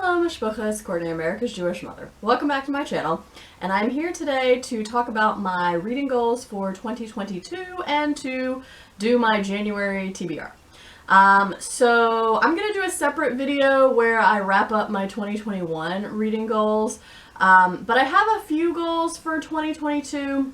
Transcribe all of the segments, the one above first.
Hello, Mishpucha, it's Courtney, America's Jewish mother. Welcome back to my channel, and I'm here today to talk about my reading goals for 2022 and to do my January TBR. So I'm going to do a separate video where I wrap up my 2021 reading goals, but I have a few goals for 2022.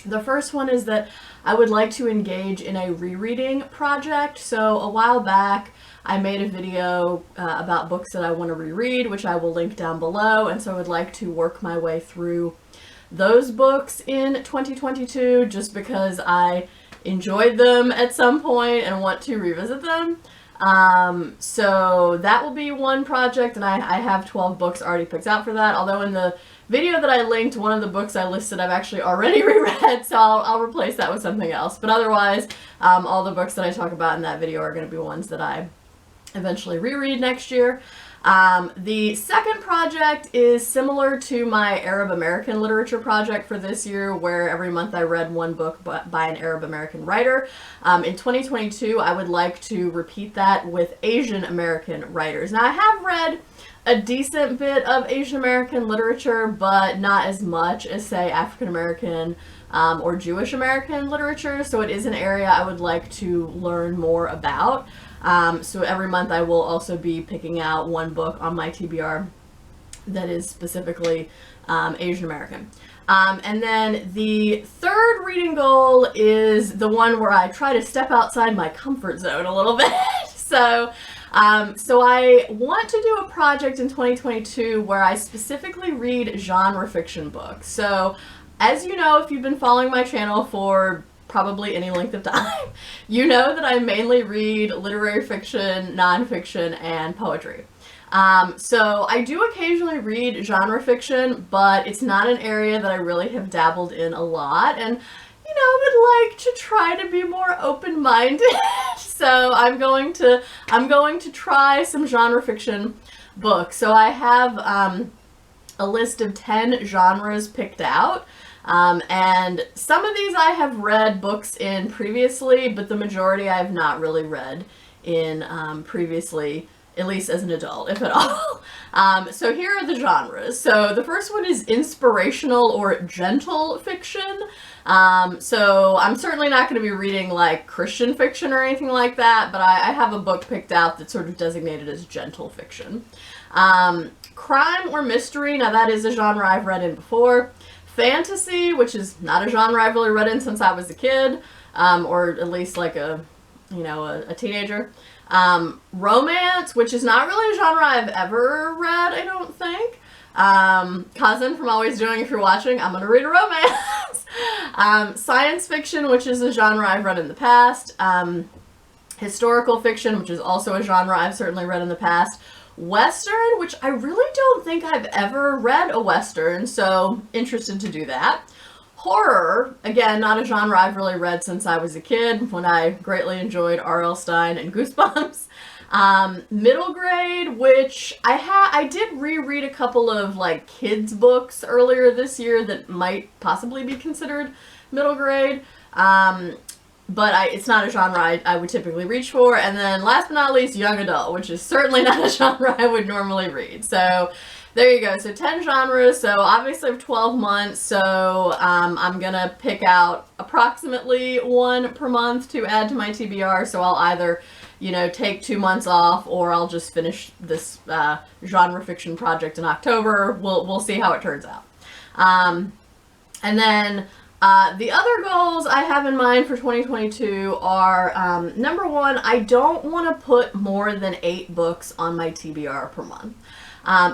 The first one is that I would like to engage in a rereading project. So a while back, I made a video about books that I want to reread, which I will link down below, and so I would like to work my way through those books in 2022 just because I enjoyed them at some point and want to revisit them. So that will be one project, and I have 12 books already picked out for that, although in the video that I linked, one of the books I listed I've actually already reread, so I'll replace that with something else. But otherwise, all the books that I talk about in that video are going to be ones that I eventually reread next year. The second project is similar to my Arab American literature project for this year, where every month I read one book by an Arab American writer. In 2022, I would like to repeat that with Asian American writers. Now, I have read a decent bit of Asian American literature, but not as much as, say, African American or Jewish American literature, so it is an area I would like to learn more about. So every month I will also be picking out one book on my TBR that is specifically Asian American. And then the third reading goal is the one where I try to step outside my comfort zone a little bit. So I want to do a project in 2022 where I specifically read genre fiction books. So as you know, if you've been following my channel for probably any length of time, you know that I mainly read literary fiction, nonfiction, and poetry. So I do occasionally read genre fiction, but it's not an area that I really have dabbled in a lot, and you know, would like to try to be more open-minded. So I'm going to try some genre fiction books. So I have a list of 10 genres picked out. And some of these I have read books in previously, but the majority I have not really read in previously, at least as an adult, if at all. So here are the genres. So the first one is inspirational or gentle fiction. So I'm certainly not going to be reading like Christian fiction or anything like that, but I have a book picked out that's sort of designated as gentle fiction. Crime or mystery, now that is a genre I've read in before. Fantasy, which is not a genre I've really read in since I was a kid, or at least like a teenager. Romance, which is not really a genre I've ever read, I don't think. Cousin from Always Doing, if you're watching, I'm gonna read a romance. Science fiction, which is a genre I've read in the past. Historical fiction, which is also a genre I've certainly read in the past. Western, which I really don't think I've ever read a Western, so interested to do that. Horror, again, not a genre I've really read since I was a kid, when I greatly enjoyed R.L. Stine and Goosebumps. Middle grade, which I did reread a couple of like kids books earlier this year that might possibly be considered middle grade. But it's not a genre I would typically reach for. And then last but not least, young adult, which is certainly not a genre I would normally read. So there you go. So 10 genres. So obviously I have 12 months. So I'm going to pick out approximately one per month to add to my TBR. So I'll either, you know, take 2 months off, or I'll just finish this genre fiction project in October. We'll see how it turns out. And then the other goals I have in mind for 2022 are, number one, I don't want to put more than 8 books on my TBR per month.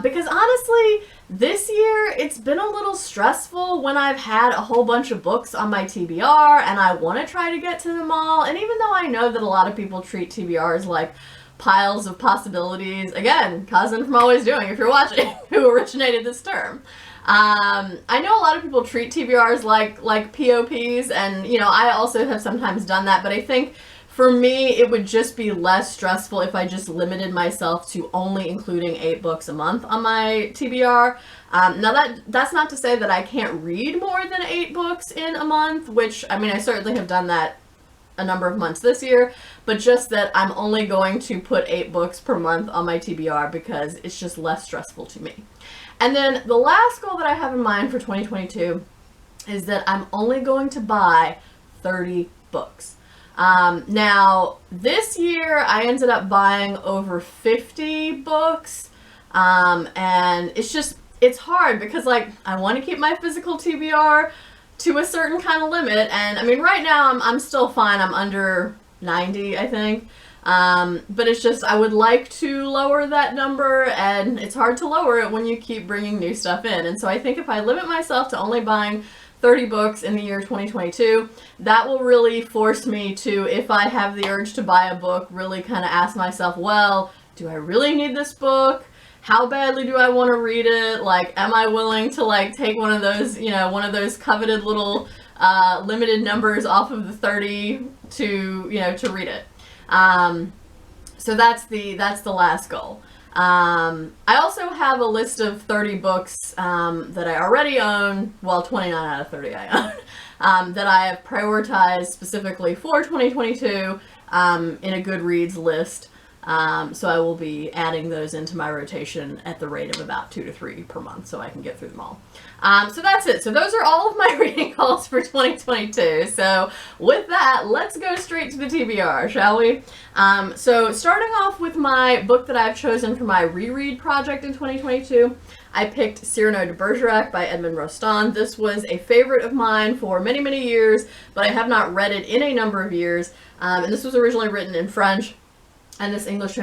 Because honestly, this year it's been a little stressful when I've had a whole bunch of books on my TBR and I want to try to get to them all. And even though I know that a lot of people treat TBRs like piles of possibilities, again, Cousin from Always Doing, if you're watching, who originated this term. I know a lot of people treat TBRs like POPs, and you know, I also have sometimes done that, but I think for me it would just be less stressful if I just limited myself to only including 8 books a month on my TBR. Now that's not to say that I can't read more than 8 books in a month, which I mean I certainly have done that a number of months this year, but just that I'm only going to put 8 books per month on my TBR because it's just less stressful to me. And then the last goal that I have in mind for 2022 is that I'm only going to buy 30 books. Now, this year I ended up buying over 50 books, and it's hard because, like, I want to keep my physical TBR to a certain kind of limit, and I mean, right now I'm still fine. I'm under 90, I think. But it's just, I would like to lower that number, and it's hard to lower it when you keep bringing new stuff in. And so I think if I limit myself to only buying 30 books in the year 2022, that will really force me to, if I have the urge to buy a book, really kind of ask myself, well, do I really need this book? How badly do I want to read it? Like, am I willing to, like, take one of those, one of those coveted little limited numbers off of the 30 to read it? So that's the last goal. I also have a list of 30 books that I already own, well, 29 out of 30 I own, that I have prioritized specifically for 2022 in a Goodreads list. So I will be adding those into my rotation at the rate of about 2 to 3 per month so I can get through them all. So that's it. So those are all of my reading goals for 2022. So with that, let's go straight to the TBR, shall we? So starting off with my book that I've chosen for my reread project in 2022, I picked Cyrano de Bergerac by Edmond Rostand. This was a favorite of mine for many, many years, but I have not read it in a number of years. And this was originally written in French. And this English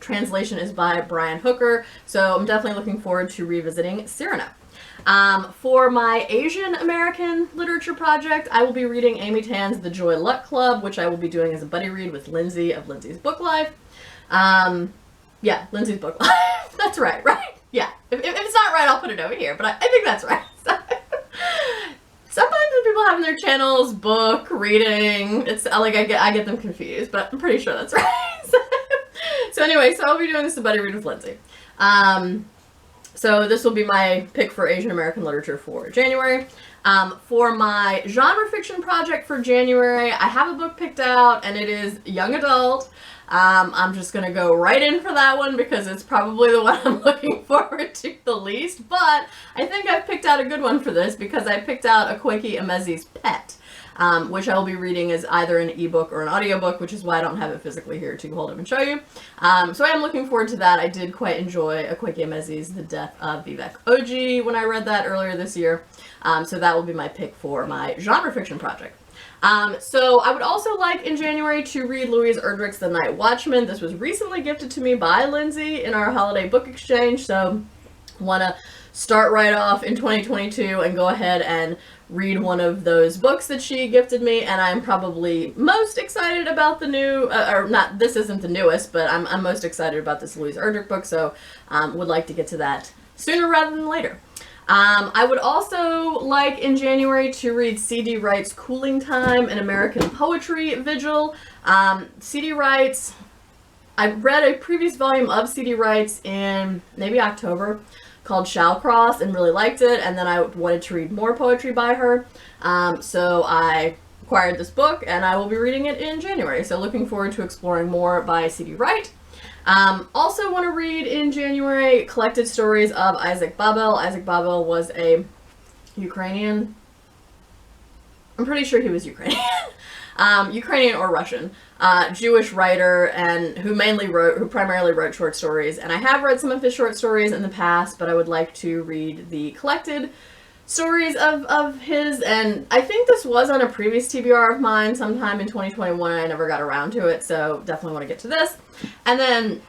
translation is by Brian Hooker, so I'm definitely looking forward to revisiting Cyrano. For my Asian American literature project, I will be reading Amy Tan's The Joy Luck Club, which I will be doing as a buddy read with Lindsay of Lindsay's Book Life. Yeah, Lindsay's Book Life. That's right? Yeah. If it's not right, I'll put it over here, but I think that's right. Sometimes when people have in their channels book, reading, it's like I get them confused, but I'm pretty sure that's right. So anyway, so I'll be doing this a buddy read with Lindsay. So this will be my pick for Asian American literature for January. For my genre fiction project for January, I have a book picked out, and it is young adult. I'm just going to go right in for that one because it's probably the one I'm looking forward to the least, but I think I've picked out a good one for this because I picked out Akwaeke Emezi's Pet, which I will be reading as either an ebook or an audiobook, which is why I don't have it physically here to hold up and show you. So I am looking forward to that. I did quite enjoy Akwaeke Emezi's The Death of Vivek Oji when I read that earlier this year. So that will be my pick for my genre fiction project. So I would also like in January to read Louise Erdrich's The Night Watchman. This was recently gifted to me by Lindsay in our holiday book exchange, so want to start right off in 2022 and go ahead and read one of those books that she gifted me, and I'm probably most excited about the new, or not, this isn't the newest, but I'm most excited about this Louise Erdrich book, so would like to get to that sooner rather than later. I would also like in January to read C.D. Wright's Cooling Time, an American Poetry Vigil. C.D. Wright's, I read a previous volume of C.D. Wright's in maybe October called Shallcross and really liked it, and then I wanted to read more poetry by her. So I acquired this book and I will be reading it in January. So looking forward to exploring more by C.D. Wright. Also want to read in January collected stories of Isaac Babel. Isaac Babel was a Ukrainian, I'm pretty sure he was Ukrainian, Ukrainian or Russian, Jewish writer, and who primarily wrote short stories. And I have read some of his short stories in the past, but I would like to read the collected stories of his, and I think this was on a previous TBR of mine sometime in 2021. I never got around to it, so definitely want to get to this. And then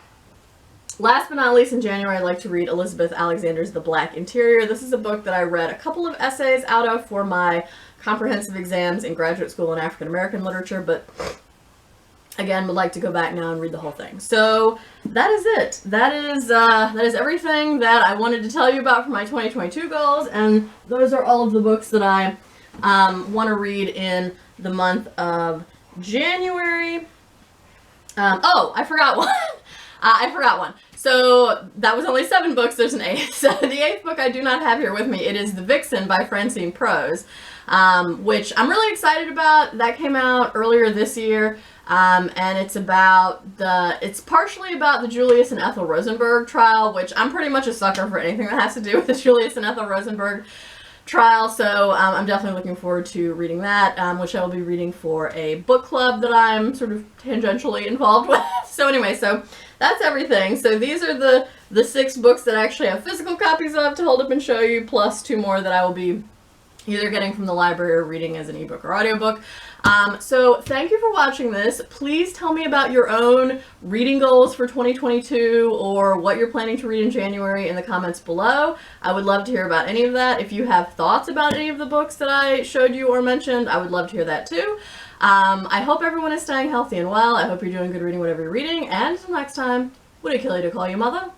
last but not least, in January, I'd like to read Elizabeth Alexander's The Black Interior. This is a book that I read a couple of essays out of for my comprehensive exams in graduate school in African American literature, but again, would like to go back now and read the whole thing. So that is it. That is everything that I wanted to tell you about for my 2022 goals, and those are all of the books that I want to read in the month of January. Oh, I forgot one. I forgot one. So that was only 7 books. There's an 8th. So the 8th book I do not have here with me. It is The Vixen by Francine Prose, which I'm really excited about. That came out earlier this year. And it's partially about the Julius and Ethel Rosenberg trial, which I'm pretty much a sucker for anything that has to do with the Julius and Ethel Rosenberg trial, so I'm definitely looking forward to reading that, which I will be reading for a book club that I'm sort of tangentially involved with. So anyway, so that's everything. So these are the 6 books that I actually have physical copies of to hold up and show you, plus 2 more that I will be either getting from the library or reading as an ebook or audiobook. So thank you for watching this. Please tell me about your own reading goals for 2022 or what you're planning to read in January in the comments below. I would love to hear about any of that. If you have thoughts about any of the books that I showed you or mentioned, I would love to hear that too. I hope everyone is staying healthy and well. I hope you're doing good reading whatever you're reading. And until next time, would it kill you to call you mother?